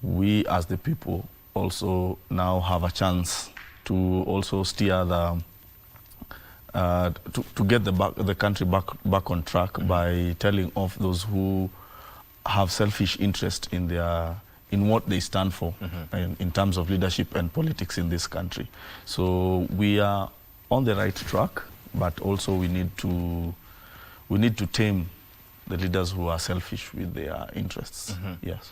we as the people also now have a chance to also steer the to get the country back on track by telling off those who have selfish interest in what they stand for in terms of leadership and politics in this country. So we are on the right track, but also we need to tame the leaders who are selfish with their interests. Yes.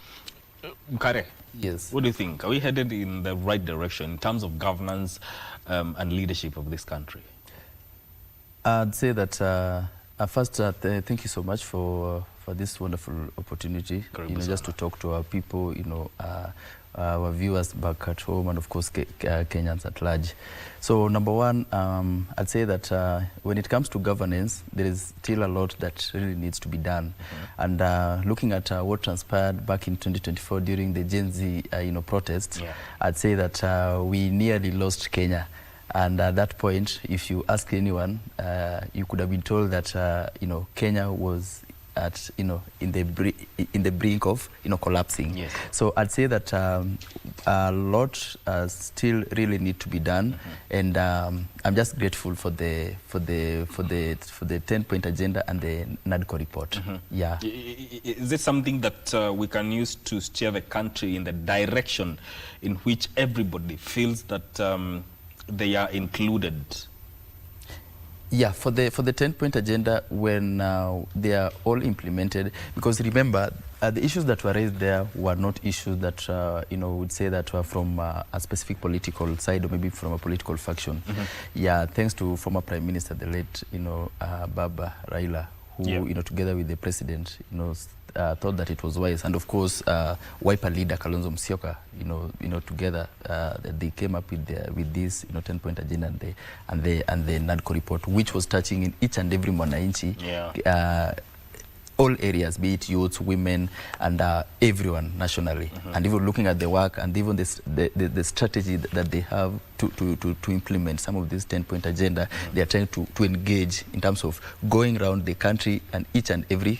Kare, yes. What do you think? Are we headed in the right direction in terms of governance and leadership of this country? I'd say that first, thank you so much for this wonderful opportunity. Just to talk to our people, our viewers back at home, and of course Kenyans at large. So number one, I'd say that when it comes to governance, there is still a lot that really needs to be done. And looking at what transpired back in 2024 during the Gen Z protests, I'd say that we nearly lost Kenya. And at that point, if you ask anyone, you could have been told that Kenya was at in the brink of collapsing. Yes. So I'd say that a lot still really need to be done, and I'm just grateful for the 10-point agenda and the NADCO report. Yeah. Is it something that we can use to steer the country in the direction in which everybody feels that they are included? Yeah, for the 10-point agenda, when they are all implemented, because remember, the issues that were raised there were not issues that would say that were from a specific political side or maybe from a political faction. Yeah, thanks to former Prime Minister, the late Baba Raila, who together with the president, thought that it was wise, and of course Wiper leader Kalonzo Musyoka, together they came up with this 10-point agenda and the NADCO report, which was touching in each and every mwananchi, all areas, be it youths, women, and everyone nationally. And even looking at the work and even the strategy that they have to implement some of this 10-point agenda, they are trying to engage in terms of going around the country and each and every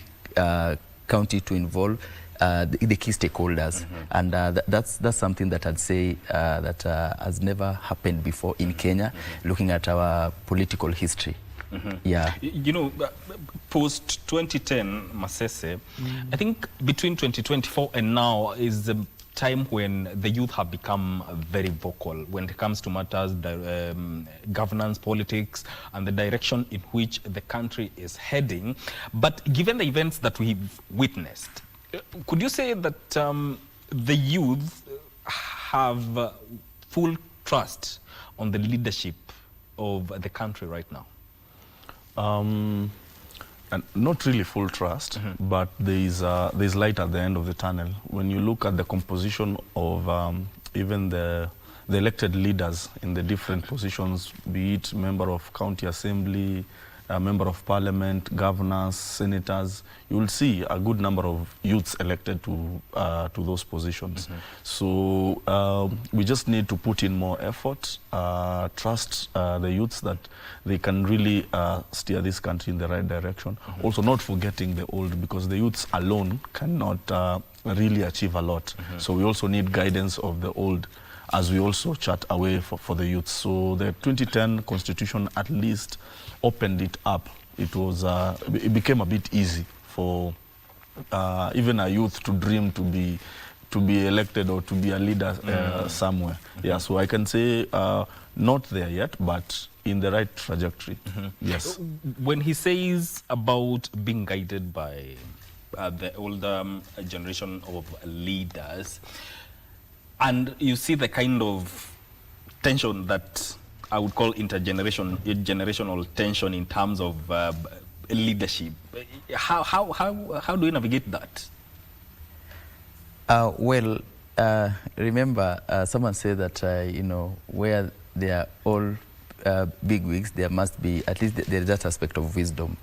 county to involve the key stakeholders, and that's something that I'd say that has never happened before in Kenya, looking at our political history. Yeah. Post 2010, Masese, I think between 2024 and now is the time when the youth have become very vocal when it comes to matters, governance, politics, and the direction in which the country is heading. But given the events that we've witnessed, could you say that the youth have full trust on the leadership of the country right now? And not really full trust, but there's light at the end of the tunnel. When you look at the composition of even the elected leaders in the different positions, be it member of county assembly, member of parliament, governors, senators, you will see a good number of youths elected to those positions. So we just need to put in more effort, trust the youths that they can really steer this country in the right direction. Also not forgetting the old, because the youths alone cannot really achieve a lot. So we also need guidance of the old as we also chart a way for the youth. So the 2010 constitution at least opened it up. It became a bit easy for even a youth to dream to be elected or to be a leader somewhere. Yeah, so I can say not there yet, but in the right trajectory. Yes. When he says about being guided by the older generation of leaders, and you see the kind of tension that I would call intergenerational tension in terms of leadership, how do you navigate that? Well, remember, someone said that where there are all big wigs, there must be at least there is that aspect of wisdom,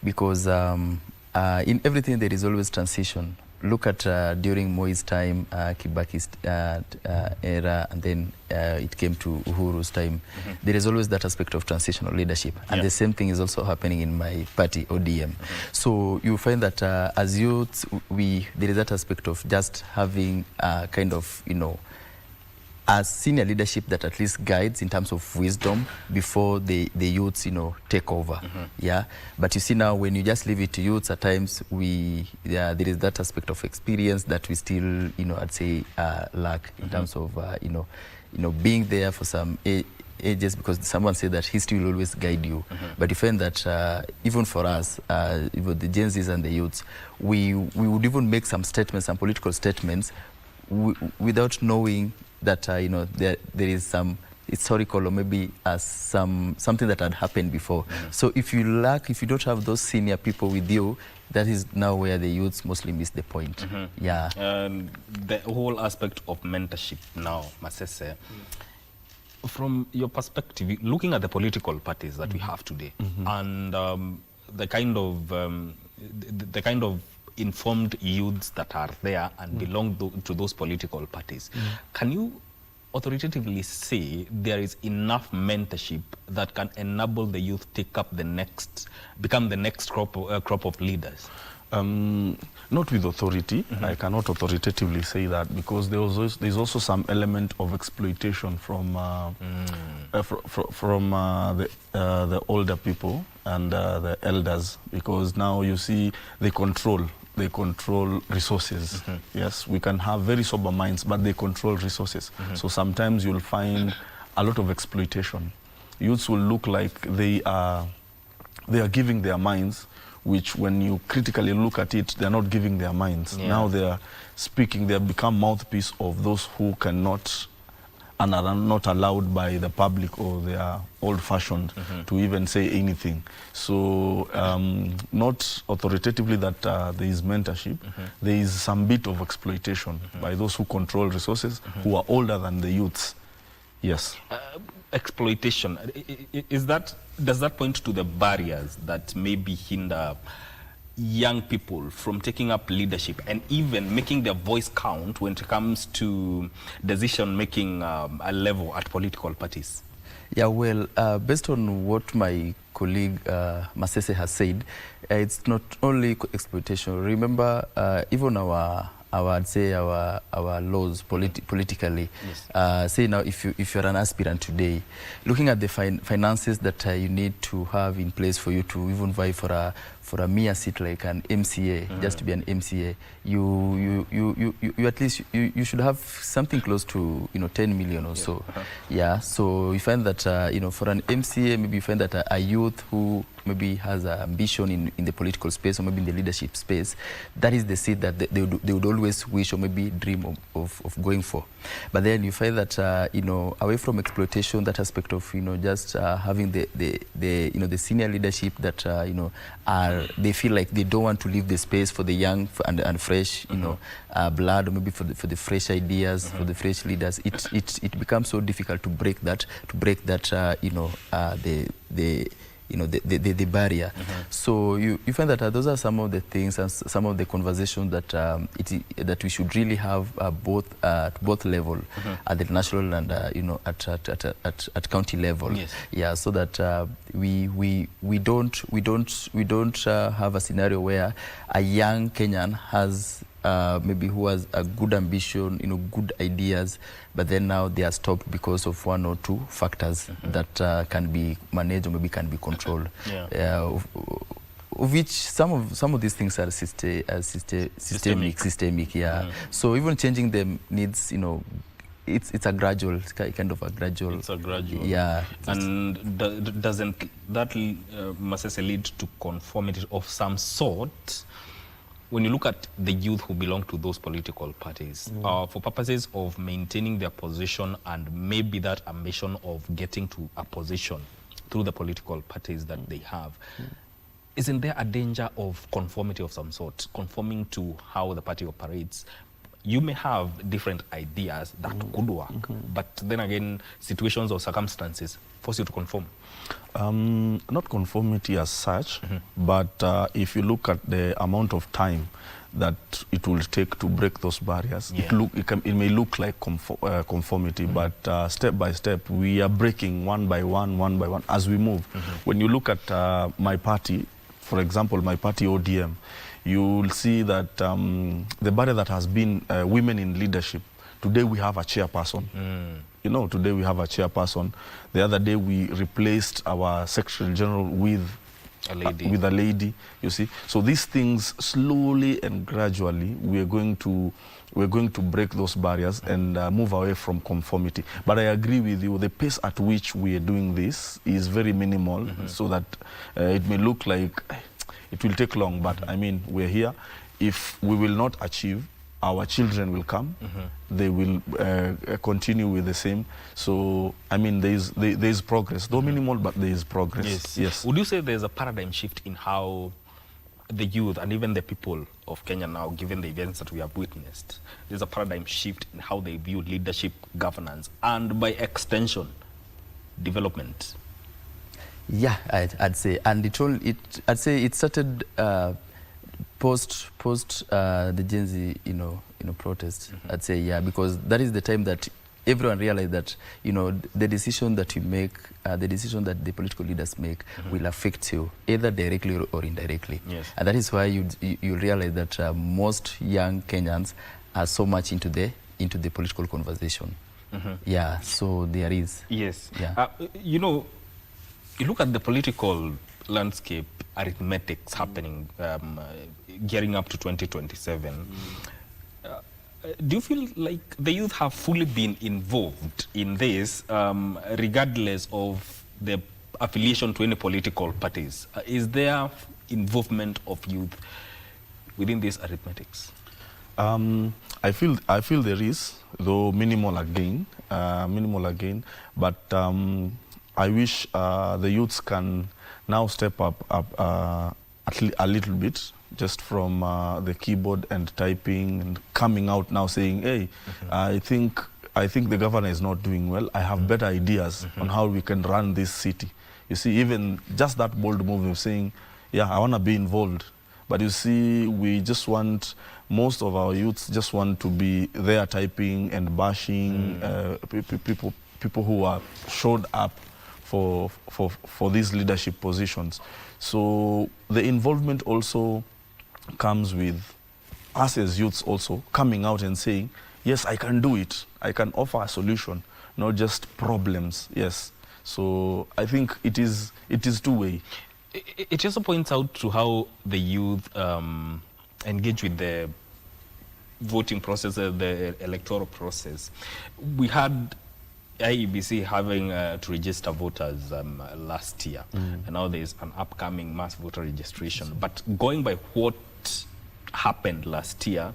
because in everything there is always transition. look at during Moi's time, Kibaki's era, and then it came to Uhuru's time, there is always that aspect of transitional leadership. And the same thing is also happening in my party, ODM. So you find that as youths, there is that aspect of just having kind of, you know, a senior leadership that at least guides in terms of wisdom before the youths, you know, take over. Yeah. But you see now, when you just leave it to youths, at times there is that aspect of experience that we still, you know, I'd say lack in terms of, you know, being there for some ages, because someone said that history will always guide you. But you find that even for us, even the Gen Zs and the youths, we would even make some statements, some political statements, without knowing that you know, there is some historical or maybe something that had happened before. So if you don't have those senior people with you, that is now where the youths mostly miss the point. Yeah. The whole aspect of mentorship now, Masese, from your perspective, looking at the political parties that we have today, and the kind of informed youths that are there and belong to those political parties, can you authoritatively say there is enough mentorship that can enable the youth take up become the next crop of leaders? Not with authority. I cannot authoritatively say that, because there's also some element of exploitation from the older people and the elders, because now you see they control resources. Yes, we can have very sober minds, but they control resources. So sometimes you'll find a lot of exploitation. Youths will look like they are giving their minds, which when you critically look at it, they're not giving their minds. Now they are speaking, they have become mouthpiece of those who cannot and are not allowed by the public, or they are old-fashioned to even say anything. So not authoritatively that there is mentorship, there is some bit of exploitation by those who control resources, who are older than the youths. Yes. Exploitation, does that point to the barriers that maybe hinder young people from taking up leadership and even making their voice count when it comes to decision-making level at political parties? Yeah, well, based on what my colleague Masese has said, it's not only exploitation. Remember, even I'd say our laws politically, say now if you're an aspirant today, looking at the finances that you need to have in place for you to even vie for a mere seat like an MCA, just to be an MCA, you at least you should have something close to 10 million or so. Yeah, so you find that for an MCA, maybe you find that a youth who maybe has an ambition in the political space or maybe in the leadership space, that is the seat that they would always wish or maybe dream of going for. But then you find that away from exploitation, that aspect of just having the senior leadership that they feel like they don't want to leave the space for the young and fresh blood, or maybe for the fresh ideas, for the fresh leaders. It becomes so difficult to break that the barrier. So you find that those are some of the things and some of the conversations that that we should really have both at both level, at the national and at county level. Yeah, so that we don't have a scenario where a young Kenyan has maybe who has a good ambition, good ideas, but then now they are stopped because of one or two factors that can be managed or maybe can be controlled. Of which some of these things are systemic. Yeah. So even changing them needs, it's a gradual, kind of a gradual. It's a gradual. Yeah. And doesn't that Masese lead to conformity of some sort? When you look at the youth who belong to those political parties, for purposes of maintaining their position and maybe that ambition of getting to a position through the political parties that they have, isn't there a danger of conformity of some sort, conforming to how the party operates? you may have different ideas that could work, but then again, situations or circumstances force you to conform. Not conformity as such, but if you look at the amount of time that it will take to break those barriers, it may look like conformity, but step by step, we are breaking one by one as we move. When you look at my party, for example, my party ODM, you'll see that the barrier that has been women in leadership, today we have a chairperson. You know, today we have a chairperson. The other day we replaced our Secretary General with a lady. You see, so these things slowly and gradually we're going to break those barriers and move away from conformity. But I agree with you, the pace at which we are doing this is very minimal, so that it may look like it will take long, but I mean, we're here. If we will not achieve, our children will come, they will continue with the same. So, I mean, there is progress, though minimal, but there is progress. Yes. Would you say there's a paradigm shift in how the youth and even the people of Kenya now, given the events that we have witnessed, there's a paradigm shift in how they view leadership, governance, and by extension, development? Yeah, I'd say, and I'd say it started post the Gen Z, protest. I'd say, yeah, because that is the time that everyone realized that, the decision that you make, the decision that the political leaders make will affect you either directly or indirectly. Yes. And that is why you realize that most young Kenyans are so much into the political conversation. Yeah, so there is. Yes. Yeah. You look at the political landscape, arithmetics happening, gearing up to 2027. Do you feel like the youth have fully been involved in this, regardless of the affiliation to any political parties? Is there involvement of youth within these arithmetics? I feel there is, though minimal again. But I wish the youths can now step up a little bit, just from the keyboard and typing and coming out now saying, hey, I think the governor is not doing well. I have better ideas on how we can run this city. You see, even just that bold move of saying, yeah, I want to be involved. But you see, most of our youths just want to be there typing and bashing people who are showed up for these leadership positions. So the involvement also comes with us as youths also coming out and saying, yes, I can do it. I can offer a solution, not just problems. Yes. So I think it is two-way. It also points out to how the youth engage with the voting process, the electoral process. We had IEBC having to register voters last year, and now there's an upcoming mass voter registration. But going by what happened last year,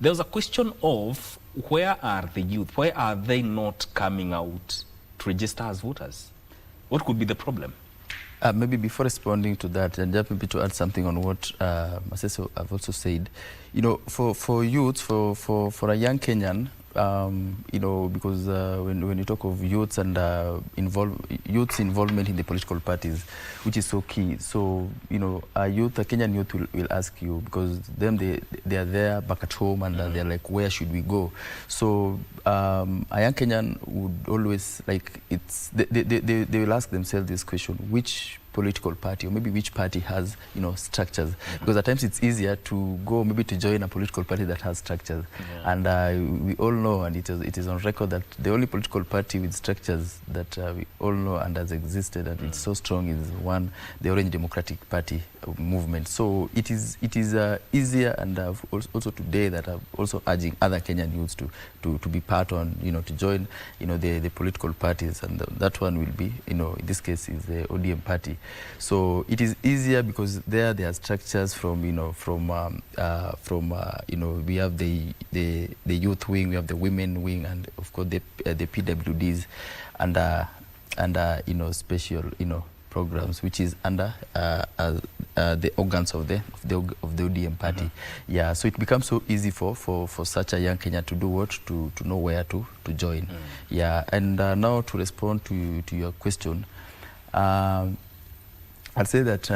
there was a question of where are the youth? Why are they not coming out to register as voters? What could be the problem? Maybe before responding to that, and just maybe to add something on what Maseso have also said, for youth, for a young Kenyan, because when you talk of youths and youth's involvement in the political parties, which is so key. So, a Kenyan youth will ask you, because them, they are there back at home and they're like, where should we go? So, a young Kenyan would always, they will ask themselves this question, which political party, or maybe which party has, structures. Because at times it's easier to go maybe to join a political party that has structures. And we all know, and it is on record, that the only political party with structures that we all know and has existed, and it's so strong, is the Orange Democratic Party movement. So it is easier, and also today that I'm also urging other Kenyan youths to be part on, to join, the political parties, and that one will be, in this case, is the ODM party. So it is easier because there are structures from we have the youth wing, we have the women wing, and of course the PWDs, and special programs, which is under the organs of the ODM party. Yeah, so it becomes so easy for such a young Kenya to do what, to know where to join. Yeah, and now to respond to your question, I'd say that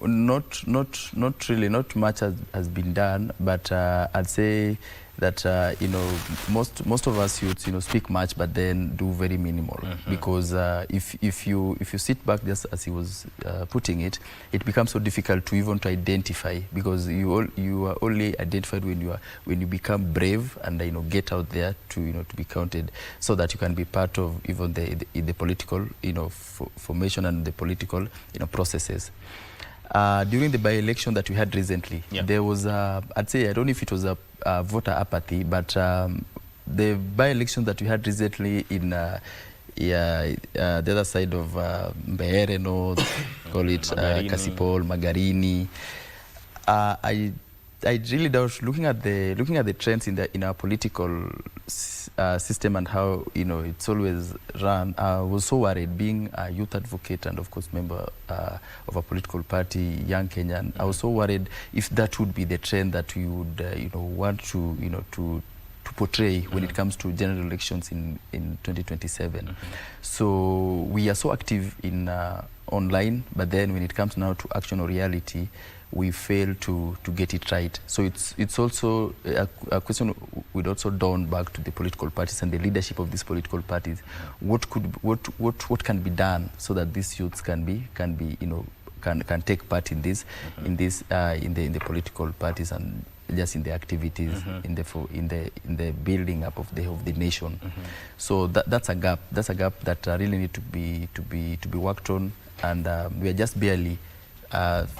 not much has been done, but I'd say that you know, most of us youths, you know, speak much but then do very minimal, because if you sit back, just as he was putting it, it becomes so difficult to even to identify, because you are only identified when you become brave and, you know, get out there to, you know, to be counted, so that you can be part of even the political, you know, formation and the political, you know, processes. During the by-election that we had recently, there was, I'd say, I don't know if it was a voter apathy, but the by-election that we had recently in the other side of Mbeere North, call it Kasipol, Magarini, I really doubt, looking at the trends in our political system and how, you know, it's always run. I was so worried, being a youth advocate and of course member of a political party, Young Kenyan. I was so worried if that would be the trend that we would you know, want to, you know, to portray when it comes to general elections in 2027. So we are so active in online, but then when it comes now to action or reality, we fail to get it right. So it's also a question would also dawn back to the political parties and the leadership of these political parties. What can be done so that these youths can be you know, can take part in this in the political parties and just in the activities in the building up of the nation. So that's a gap that really need to be worked on, and we are just barely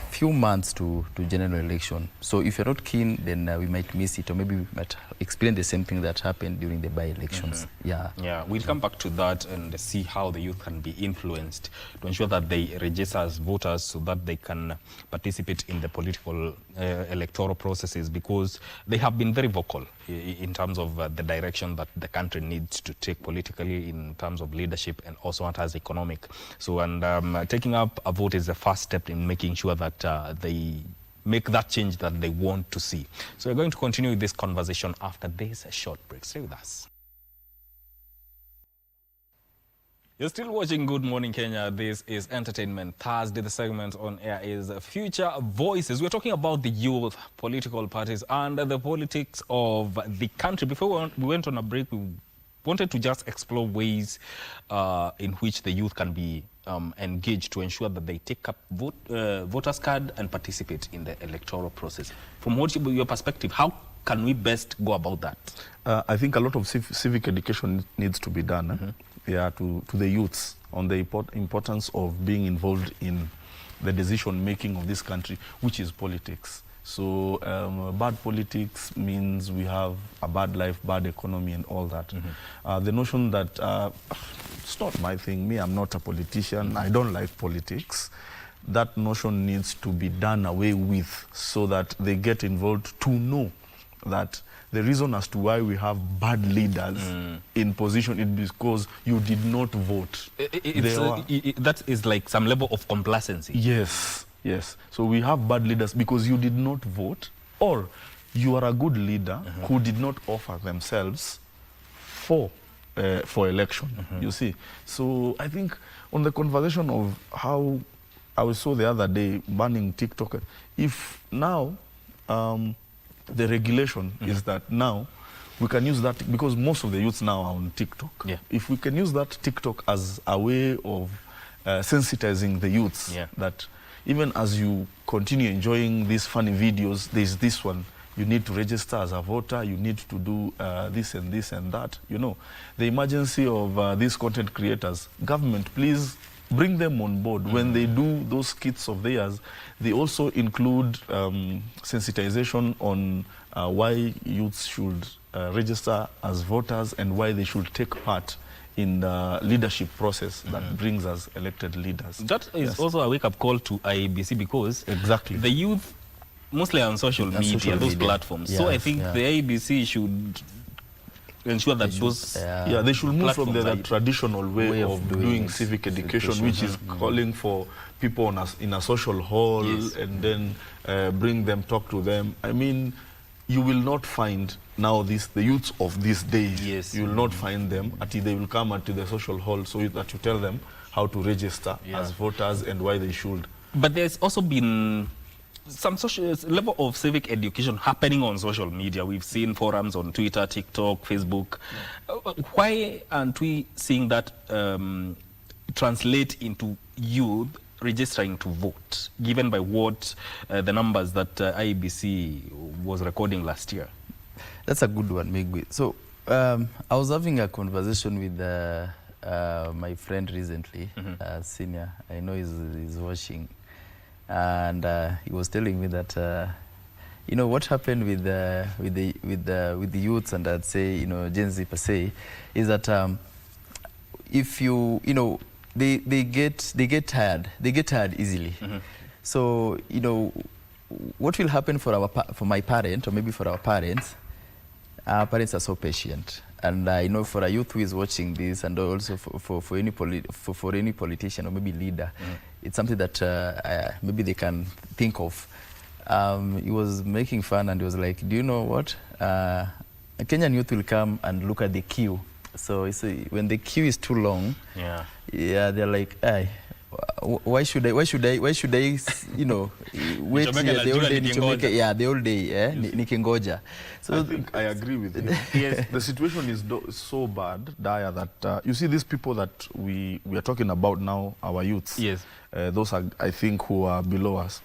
few months to general election. So if you're not keen, then we might miss it, or maybe we might explain the same thing that happened during the by-elections. Yeah, we'll come back to that and see how the youth can be influenced to ensure that they register as voters so that they can participate in the political electoral processes, because they have been very vocal in terms of the direction that the country needs to take politically, in terms of leadership and also as economic. So, and taking up a vote is the first step in making sure that they make that change that they want to see. So we're going to continue this conversation after this short break. Stay with us. You're still watching Good Morning Kenya. This is Entertainment Thursday. The segment on air is Future Voices. We're talking about the youth, political parties, and the politics of the country. Before we went on a break, we wanted to just explore ways in which the youth can be engaged to ensure that they take up voters card and participate in the electoral process. From your perspective, how can we best go about that? I think a lot of civic education needs to be done to the youths on the importance of being involved in the decision making of this country, which is politics. So bad politics means we have a bad life, bad economy and all that. The notion that it's not my thing, me, I'm not a politician, I don't like politics, that notion needs to be done away with, so that they get involved to know that the reason as to why we have bad leaders in position is because you did not vote. That is like some level of complacency. Yes. So we have bad leaders because you did not vote, or you are a good leader who did not offer themselves for election, you see. So I think on the conversation of how I saw the other day banning TikTok, if now the regulation is that now we can use that, because most of the youths now are on TikTok. If we can use that TikTok as a way of sensitizing the youths, that even as you continue enjoying these funny videos, there's this one, you need to register as a voter, you need to do this and this and that. You know, the emergency of these content creators, government, please bring them on board. When they do those skits of theirs, they also include sensitization on why youths should register as voters and why they should take part in the leadership process that brings us elected leaders. That is also a wake-up call to IEBC, because the youth mostly on social media, those platforms. So I think the IEBC should ensure that those yeah, they should move from platforms the are- traditional way of doing it. civic education, which is calling for people in a social hall and then bring them, talk to them. I mean, you will not find now the youths of these days. Yes. You will not find them until they will come unto the social hall so that you tell them how to register as voters and why they should. But there's also been some social level of civic education happening on social media. We've seen forums on Twitter, TikTok, Facebook. Why aren't we seeing that translate into youth registering to vote, given by what the numbers that IEBC was recording last year? That's a good one, Migwi. So I was having a conversation with my friend recently, senior. I know he's watching, and he was telling me that you know what happened with the youths, and I'd say, you know, Gen Z per se, is that if you know, they get tired easily. So, you know, what will happen for my parent, or maybe for our parents are so patient, and you know, for a youth who is watching this, and also for any politician or maybe leader, it's something that maybe they can think of. He was making fun, and he was like, do you know what, a Kenyan youth will come and look at the queue. So when the queue is too long, they're like, hey, why should I, you know, wait here the whole day, the whole day, nikingoja. So I think I agree with you. Yes, the situation is so bad, dire, that you see these people that we are talking about now, our youths. Yes. Those are, I think, who are below us.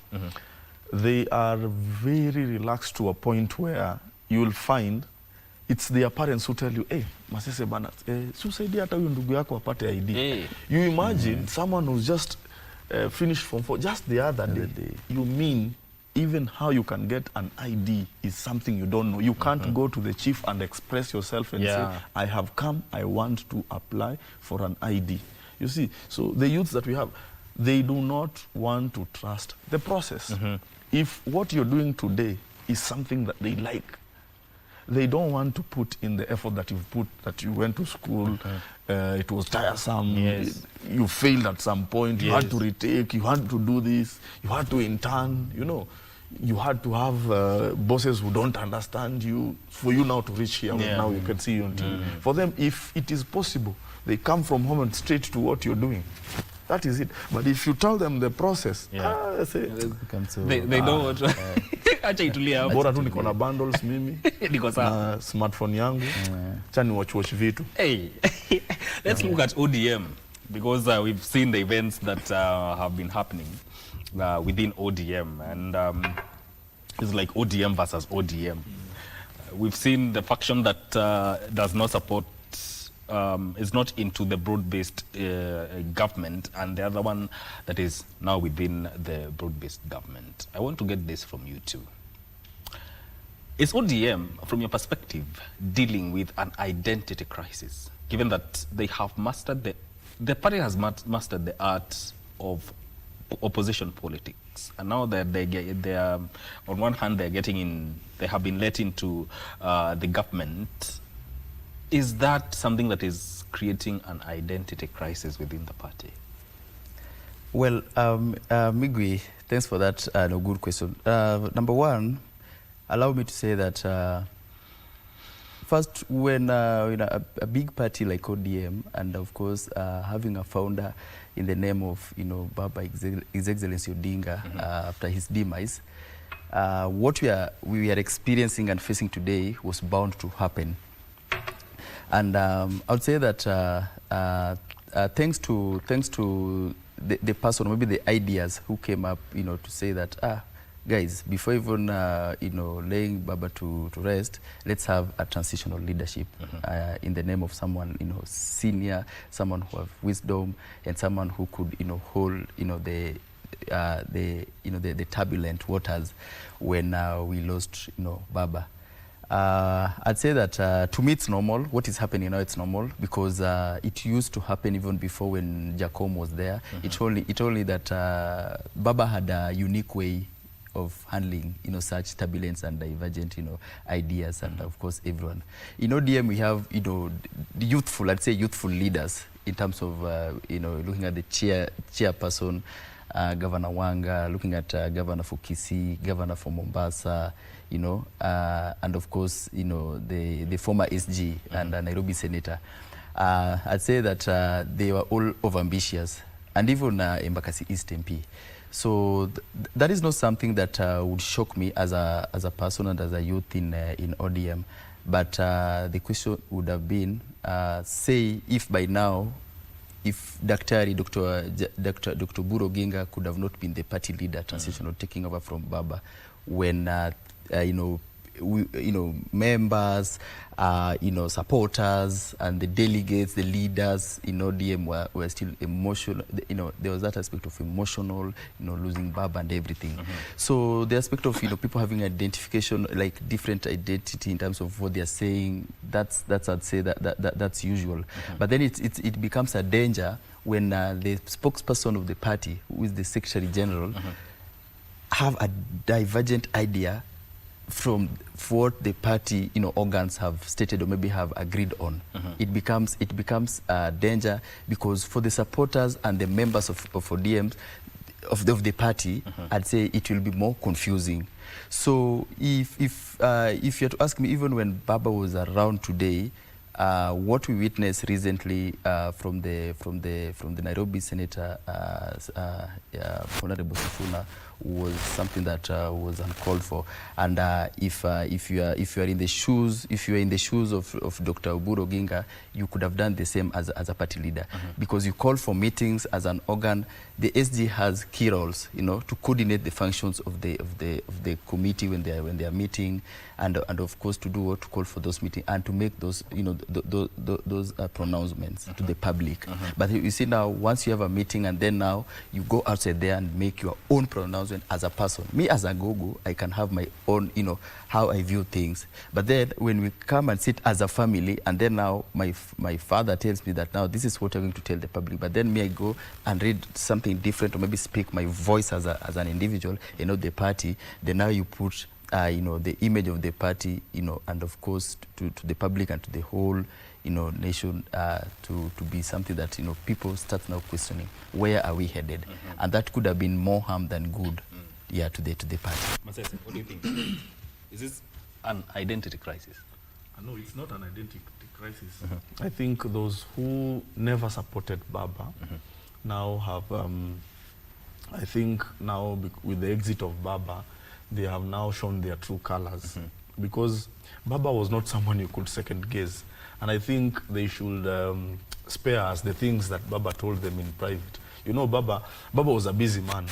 They are very relaxed to a point where you will find it's their parents who tell you, hey, Masese bana, susaidia hata huyu ndugu yako apate ID. Hey. You imagine someone who's just finished Form 4 just the other day. You mean even how you can get an ID is something you don't know. You can't go to the chief and express yourself and say, I have come, I want to apply for an ID. You see, so the youths that we have, they do not want to trust the process. If what you're doing today is something that they like, they don't want to put in the effort that you've put, that you went to school, it was tiresome, you failed at some point, you had to retake, you had to do this, you had to intern, you know, you had to have bosses who don't understand you, for you now to reach here, now you can see you on TV. For them, if it is possible, they come from home and straight to what you're doing. That is it. But if you tell them the process, they know what. Acha itulia. Bora tu niko na bundles mimi. Niko sawa. Na smartphone yangu. Acha ni watch vitu. Hey, let's look at ODM, because we've seen the events that have been happening within ODM, and it's like ODM versus ODM. We've seen the faction that does not support, is not into the broad-based government, and the other one that is now within the broad-based government. I want to get this from you too. Is ODM, from your perspective, dealing with an identity crisis, given that they have mastered the party has mastered the art of opposition politics, and now that they are, on one hand, they're getting in, they have been let into the government. Is that something that is creating an identity crisis within the party? Well, Migwi, thanks for that good question. Number one, allow me to say that first, when a big party like ODM, and of course having a founder in the name of Baba His Excellency Odinga after his demise, what we are experiencing and facing today was bound to happen. And I would say that thanks to the person, maybe the ideas who came up, to say that, guys, before even laying Baba to rest, let's have a transitional leadership in the name of someone senior, someone who have wisdom, and someone who could hold the turbulent waters when we lost Baba. I'd say that to me it's normal. What is happening now, it's normal, because it used to happen even before when Jacom was there. It's only that Baba had a unique way of handling, such turbulence and divergent, ideas, and of course everyone. In ODM we have, the youthful, I'd say youthful leaders in terms of, looking at the chairperson, Governor Wanga, looking at Governor for Kisii, Governor for Mombasa, and of course, the former SG and Nairobi Senator. I'd say that they were all overambitious, and even Embakasi East MP. So that is not something that would shock me as a person and as a youth in ODM. But the question would have been, say, if by now, if Dr. Buru Oginga could have not been the party leader, transitional, taking over from Baba, when members, supporters, and the delegates, the leaders in ODM were still emotional. There was that aspect of emotional, losing Baba and everything. So the aspect of people having identification, like different identity in terms of what they are saying, that's I'd say that's usual. But then it becomes a danger when the spokesperson of the party, who is the Secretary General, have a divergent idea from what the party organs have stated or maybe have agreed on. It becomes a danger, because for the supporters and the members of ODM of the party, I'd say it will be more confusing. So if you had to ask me, even when Baba was around today, what we witnessed recently from the Nairobi Senator, Honorable Sifuna, was something that was uncalled for. And if you are in the shoes of Dr. Buru Oginga, you could have done the same as a party leader, because you call for meetings as an organ. The SG has key roles, to coordinate the functions of the committee when they are meeting, and of course to do what, to call for those meetings and to make those those pronouncements to the public. But you see now, once you have a meeting and then now you go outside there and make your own pronouncement as a person. Me as a Gogo, I can have my own, how I view things. But then when we come and sit as a family, and then now my father tells me that now this is what I'm going to tell the public. But then me, I go and read something different, or maybe speak my voice as an individual, the party. Then now you put the image of the party, and of course to the public and to the whole, nation, to be something that, people start now questioning, where are we headed? And that could have been more harm than good, to the party. Masese, what do you think? Is this an identity crisis? No, it's not an identity crisis. I think those who never supported Baba now have, I think now with the exit of Baba, they have now shown their true colors. Because Baba was not someone you could second guess. And I think they should spare us the things that Baba told them in private. Baba was a busy man,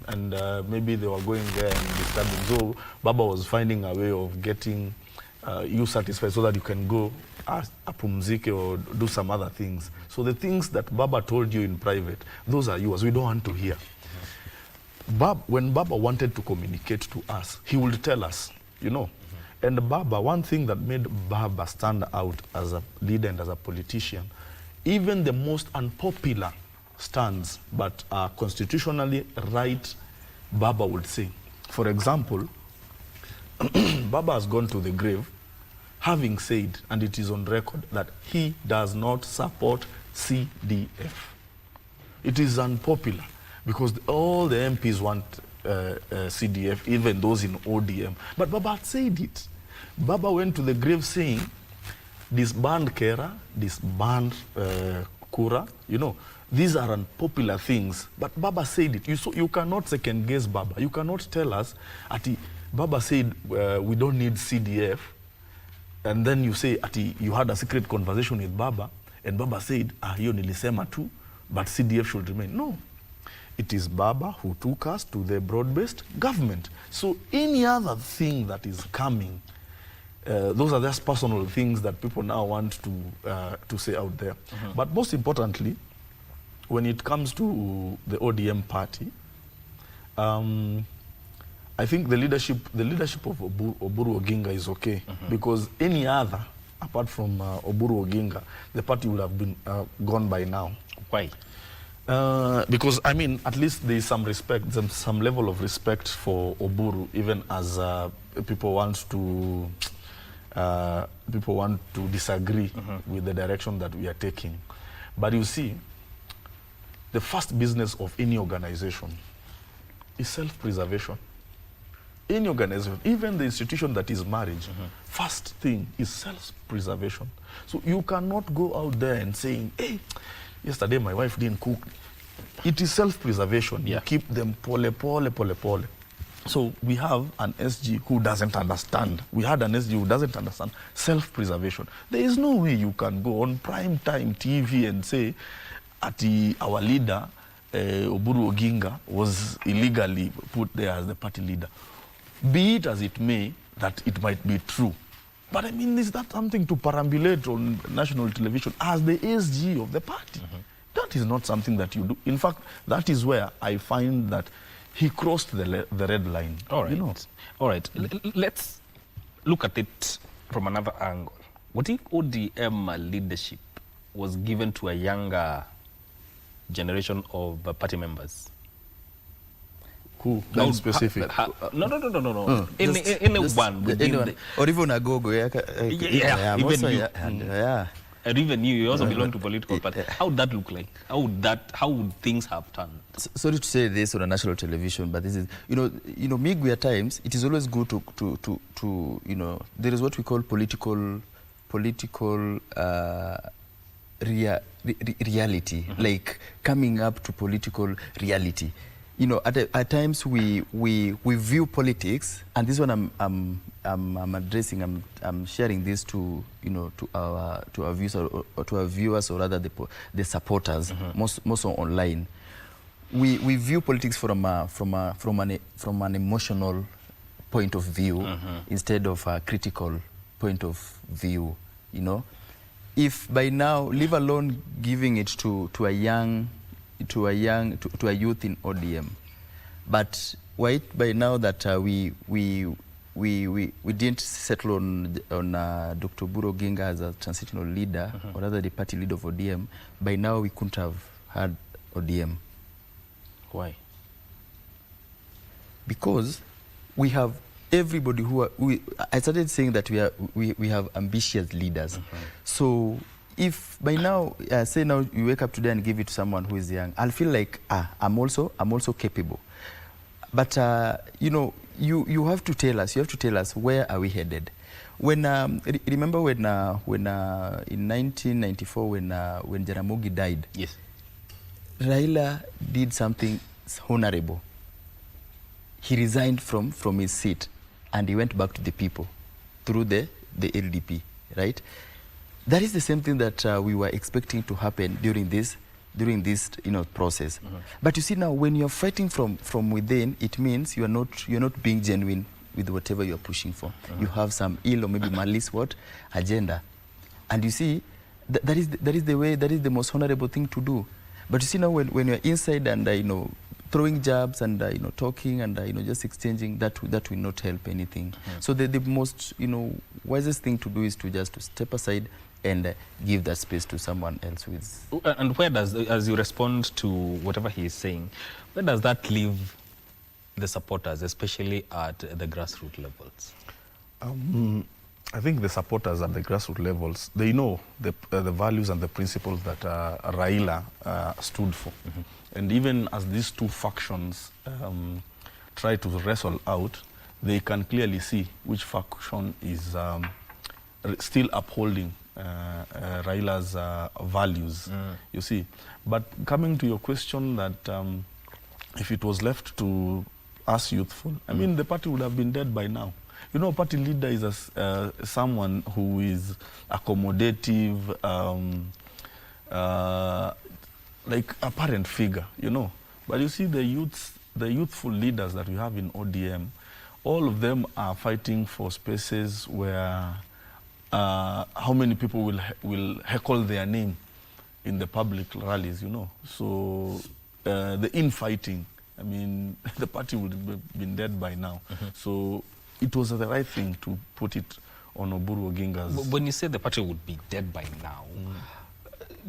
and maybe they were going there and disturbing. So Baba was finding a way of getting you satisfied so that you can go apumzike or do some other things. So the things that Baba told you in private, those are yours. We don't want to hear. When Baba wanted to communicate to us, he would tell us, And Baba, one thing that made Baba stand out as a leader and as a politician, even the most unpopular stands, but constitutionally right, Baba would say. For example, Baba has gone to the grave having said, and it is on record, that he does not support CDF. It is unpopular because all the MPs want CDF, even those in ODM. But Baba had said it. Baba went to the grave saying, disband Kera, disband Kura, these are unpopular things. But Baba said it. You cannot second guess Baba. You cannot tell us, Baba said, we don't need CDF. And then you say, you had a secret conversation with Baba, and Baba said, hiyo nilisema tu, but CDF should remain. No. It is Baba who took us to the broad-based government. So any other thing that is coming, those are just personal things that people now want to say out there. But most importantly, when it comes to the ODM party, I think the leadership of Oburu Oginga is okay, because any other, apart from Oburu Oginga, the party would have been gone by now. Why? Because, I mean, at least there is some respect, some level of respect for Oburu, even as people want to disagree with the direction that we are taking. But you see, the first business of any organization is self-preservation. Any organization, even the institution that is marriage, first thing is self-preservation. So you cannot go out there and saying, hey, yesterday my wife didn't cook. It is self-preservation. You keep them pole. So we have an SG who doesn't understand. We had an SG who doesn't understand self-preservation. There is no way you can go on prime time TV and say, our leader, Oburu Oginga, was illegally put there as the party leader. Be it as it may, that it might be true. But I mean, is that something to perambulate on national television as the SG of the party? That is not something that you do. In fact, that is where I find that he crossed the red line. All right. You know? All right. Let's look at it from another angle. What if ODM leadership was given to a younger generation of party members? Who? Very specific. No. Anyone within or even a go-go. And even you also belong to political party. How would that look like? How would things have turned? Sorry to say this on a national television, but this is, you know, Migu at times, it is always good to there is what we call political reality, like coming up to political reality. You know, at times we view politics, and this one I'm addressing. I'm sharing this to our viewers or to our viewers, or rather the supporters, most online. We view politics from an emotional point of view instead of a critical point of view. You know, if by now, leave alone giving it to a youth in ODM, but why by now that we didn't settle on Dr. Oburu Oginga as a transitional leader, or rather the party leader of ODM, by now we couldn't have had ODM. Why? Because we have everybody I started saying that we have ambitious leaders. So if by now, say now you wake up today and give it to someone who is young, I'll feel like I'm also capable. But you have to tell us. You have to tell us, where are we headed? When remember when in 1994 when Jaramogi died, yes, Raila did something honorable. He resigned from his seat and he went back to the people through the LDP, right? That is the same thing that we were expecting to happen during this process. But you see now, when you're fighting from within, it means you're not being genuine with whatever you're pushing for. You have some ill or maybe malice agenda, and you see that is the most honorable thing to do. But you see now, when you're inside and throwing jabs and talking and just exchanging, that will not help anything. So the most wisest thing to do is to just step aside and give that space to someone else with. And where does, as you respond to whatever he is saying, where does that leave the supporters, especially at the grassroots levels? I think the supporters at the grassroots levels, they know the values and the principles that Raila stood for. And even as these two factions try to wrestle out, they can clearly see which faction is still upholding Raila's values, you see. But coming to your question that if it was left to us youthful, I mean, the party would have been dead by now. Party leader is someone who is accommodative, like a parent figure, But you see the youthful leaders that we have in ODM, all of them are fighting for spaces where how many people will heckle their name in the public rallies, So the infighting, I mean, the party would have been dead by now. So it was the right thing to put it on Oburu Oginga's. When you say the party would be dead by now,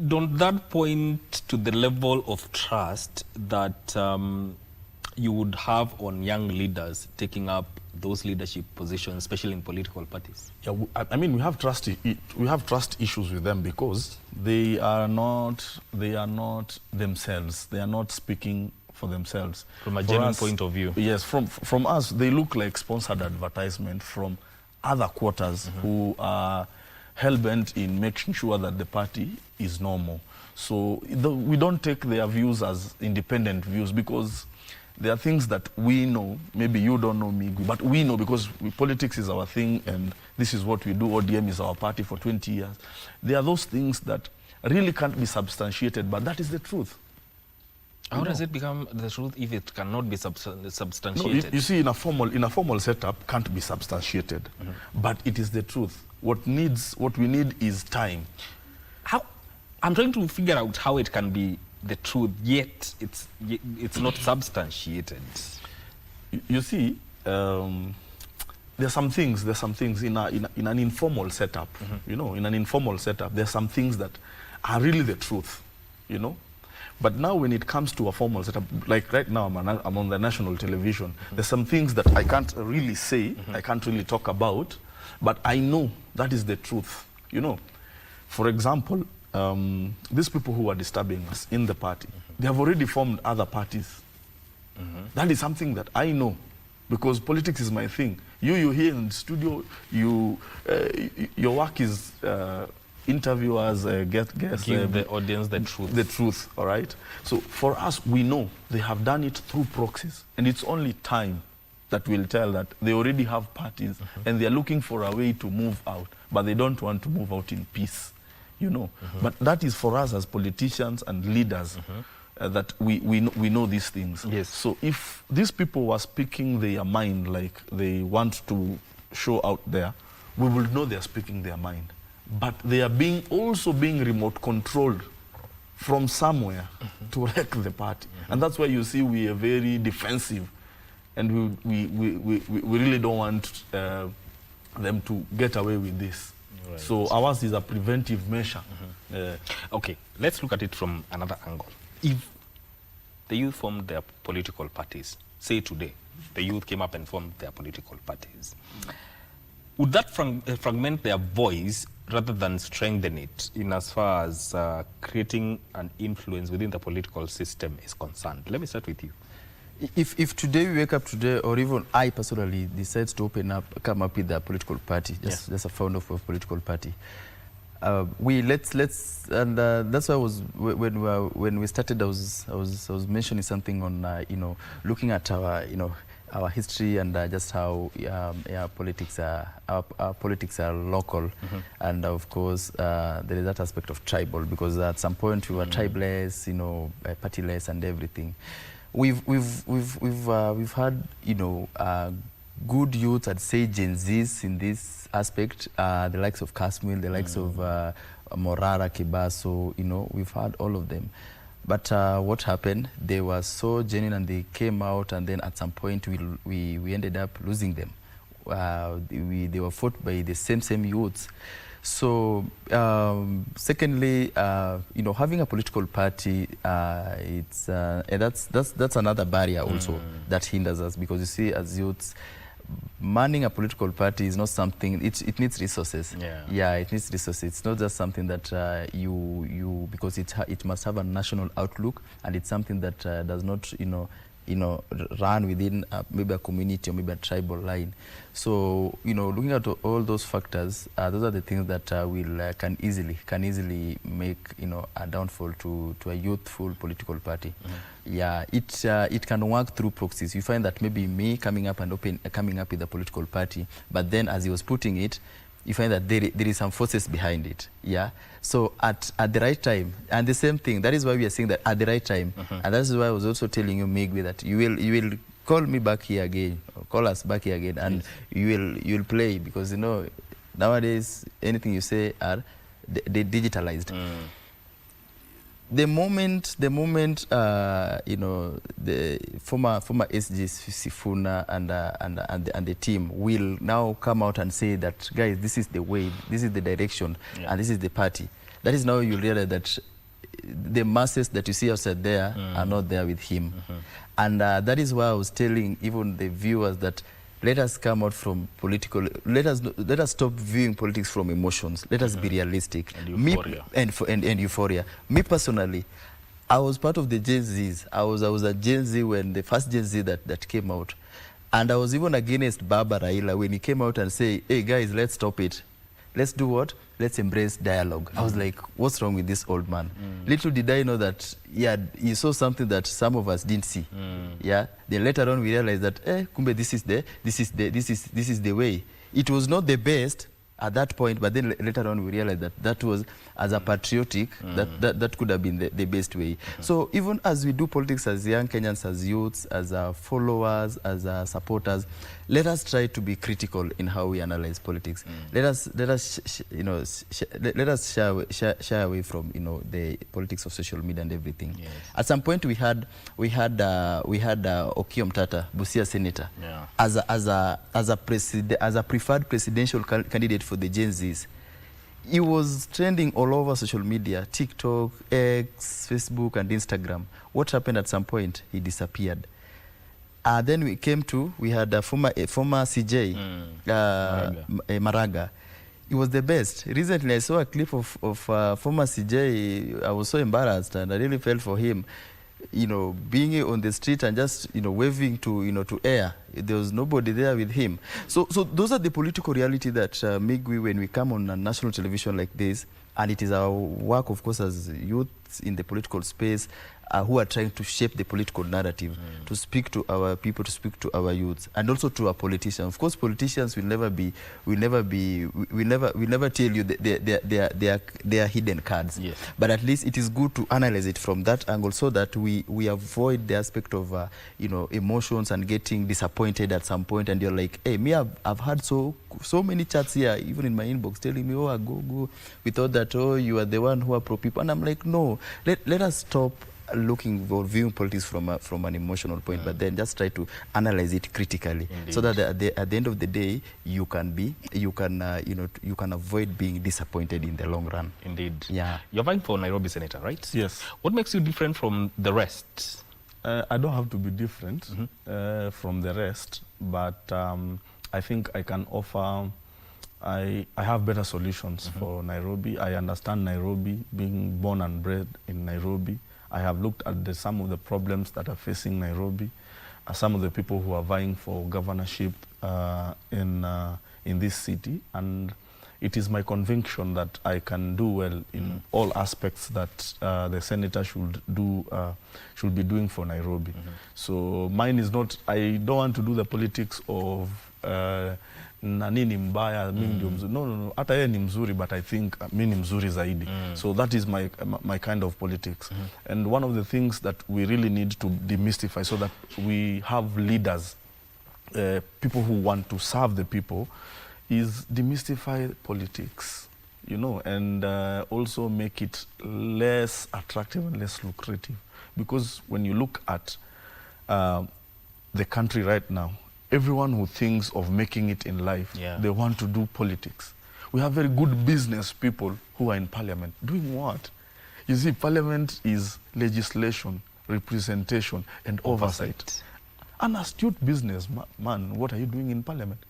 don't that point to the level of trust that you would have on young leaders taking up those leadership positions, especially in political parties? Yeah, I mean, we have trust issues with them because they are not themselves. They are not speaking for themselves. From a genuine point of view. Yes, from us, they look like sponsored advertisement from other quarters who are hell-bent in making sure that the party is normal. So we don't take their views as independent views because there are things that we know, maybe you don't know, Migwi, but we know because politics is our thing and this is what we do. ODM is our party for 20 years. There are those things that really can't be substantiated, but that is the truth. How does it become the truth if it cannot be substantiated? No, you see, in a formal setup, can't be substantiated, but it is the truth. What we need is time. I'm trying to figure out how it can be the truth, yet it's not substantiated. You see, there's some things in an informal setup. You know, in an informal setup, there's some things that are really the truth. You know, but now when it comes to a formal setup, like right now I'm on the national television. There's some things that I can't really say, I can't really talk about, but I know that is the truth. You know, for example. These people who are disturbing us in the party, they have already formed other parties. That is something that I know because politics is my thing. You here in the studio, your work is interviewers, guests. Give the audience the truth. The truth, all right? So for us, we know they have done it through proxies, and it's only time that will tell that they already have parties and they're looking for a way to move out, but they don't want to move out in peace. You know, but that is for us as politicians and leaders that we know these things. Yes. So if these people were speaking their mind like they want to show out there, we will know they're speaking their mind. But they are also being remote controlled from somewhere to wreck the party. And that's why you see we are very defensive and we really don't want them to get away with this. Right. So ours is a preventive measure. Okay, let's look at it from another angle. If the youth formed their political parties, say today, the youth came up and formed their political parties, would that fragment their voice rather than strengthen it in as far as creating an influence within the political system is concerned? Let me start with you. If today we wake up today, or even I personally decides to come up with a political party, just a founder of a political party, that's why when we started, I was mentioning something on looking at our history and just how politics are local, and of course there is that aspect of tribal, because at some point we were tribeless, partyless and everything. We've had good youth, I'd say Gen Zs in this aspect, the likes of Kasmil, the likes of Morara, Kibaso, we've had all of them. But what happened? They were so genuine and they came out, and then at some point we ended up losing them. They were fought by the same youths. So secondly, having a political party, that's another barrier also that hinders us, because you see, as youths, manning a political party is not something, it needs resources. Yeah, it needs resources. It's not just something that because it must have a national outlook, and it's something that does not run within maybe a community or maybe a tribal line. So looking at all those factors, those are the things that can easily make a downfall to a youthful political party. Yeah, it can work through proxies. You find that maybe me coming up with a political party, but then as he was putting it, you find that there is some forces behind it. Yeah. So at the right time, and the same thing, that is why we are saying that at the right time, and that is why I was also telling you, Migwi, that you will call me back here again, or call us back here again, and you will play, because nowadays anything you say are digitalized. The moment the former SG Sifuna and the team will now come out and say that, guys, this is the way, this is the direction, and this is the party, that is now you realize that the masses that you see outside there are not there with him. And that is why I was telling even the viewers that let us come out from political, let us stop viewing politics from emotions. Let us be realistic. And euphoria. And euphoria. Me personally, I was part of the Gen Zs. I was a Gen Z when the first Gen Z that came out. And I was even against Baba Raila when he came out and say, hey guys, let's stop it. Let's do what? Let's embrace dialogue. I was like, what's wrong with this old man? Little did I know that he saw something that some of us didn't see. Yeah. Then later on we realized that, kumbe, this is the way. It was not the best at that point, but then later on we realized that that was, as a patriotic, that could have been the best way. So even as we do politics as young Kenyans, as youths, as followers, as supporters, let us try to be critical in how we analyze politics. Let us shy away from the politics of social media and everything. Yes. At some point we had Okiya Mtata, Busia senator, as a preferred presidential candidate for the Gen Zs. He was trending all over social media, TikTok, X, Facebook, and Instagram. What happened at some point? He disappeared. Then we had a former CJ, Maraga. He was the best. Recently, I saw a clip of former CJ. I was so embarrassed, and I really felt for him. Being on the street and just waving to air. There was nobody there with him. So those are the political reality that Migwi, when we come on a national television like this, and it is our work, of course, as youth in the political space, who are trying to shape the political narrative, to speak to our people, to speak to our youths, and also to our politicians. Of course, politicians will never tell you their hidden cards. Yes. But at least it is good to analyze it from that angle, so that we avoid the aspect of emotions and getting disappointed at some point. And you're like, hey, me, I've had so many chats here, even in my inbox, telling me, oh, go. We thought that, oh, you are the one who are pro people. And I'm like, no, let us stop looking or viewing politics from an emotional point, but then just try to analyze it critically. Indeed. So that at the end of the day, you can avoid being disappointed in the long run. Indeed. Yeah. You're vying for Nairobi Senator, right? Yes. What makes you different from the rest? I don't have to be different from the rest, but I think I can offer. I have better solutions for Nairobi. I understand Nairobi, being born and bred in Nairobi. I have looked at some of the problems that are facing Nairobi, some of the people who are vying for governorship in this city, and it is my conviction that I can do well in all aspects that the senator should be doing for Nairobi. So mine is not, I don't want to do the politics of nani mbaya, mimi ndio mzuri. No. Hata yeye ni mzuri, but I think mimi ni mzuri zaidi. So that is my kind of politics. And one of the things that we really need to demystify, so that we have leaders, people who want to serve the people, is demystify politics, and also make it less attractive and less lucrative. Because when you look at the country right now, everyone who thinks of making it in life, they want to do politics. We have very good business people who are in parliament. Doing what? You see, parliament is legislation, representation, and oversight. An astute businessman, what are you doing in parliament?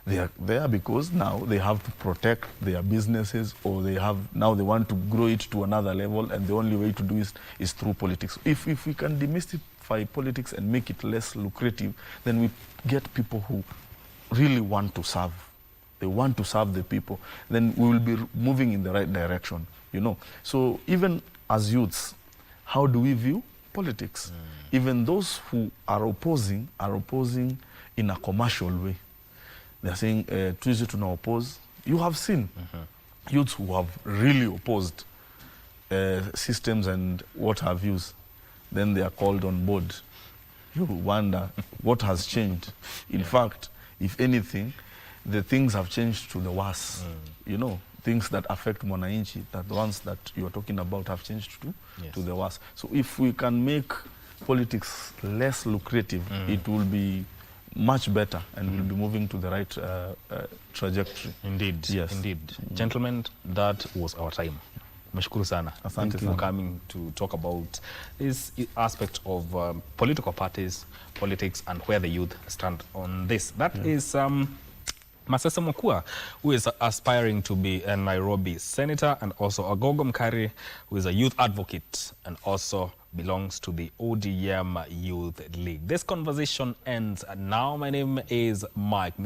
They are there because now they have to protect their businesses, or they want to grow it to another level, and the only way to do is through politics. If we can demystify politics and make it less lucrative, then we get people who really want to serve. They want to serve the people. Then we will be moving in the right direction, So even as youths, how do we view politics? Even those who are opposing in a commercial way. They're saying, Tuesday to now oppose. You have seen youths who have really opposed systems and what have yous. Then they are called on board. You wonder what has changed. In fact, if anything, the things have changed to the worse. Things that affect Mwananchi, that the ones that you are talking about have changed to the worse. So if we can make politics less lucrative, it will be much better, and we'll be moving to the right trajectory. Indeed. Yes. Indeed. Gentlemen, that was our time. Mashukuru sana. Asante Thank you for sana. coming to talk about this aspect of political parties, politics, and where the youth stand on this. That is Masese Mokua, who is aspiring to be a Nairobi senator, and also Agogo Mkari, who is a youth advocate and also belongs to the ODM Youth League. This conversation ends now. My name is Mike.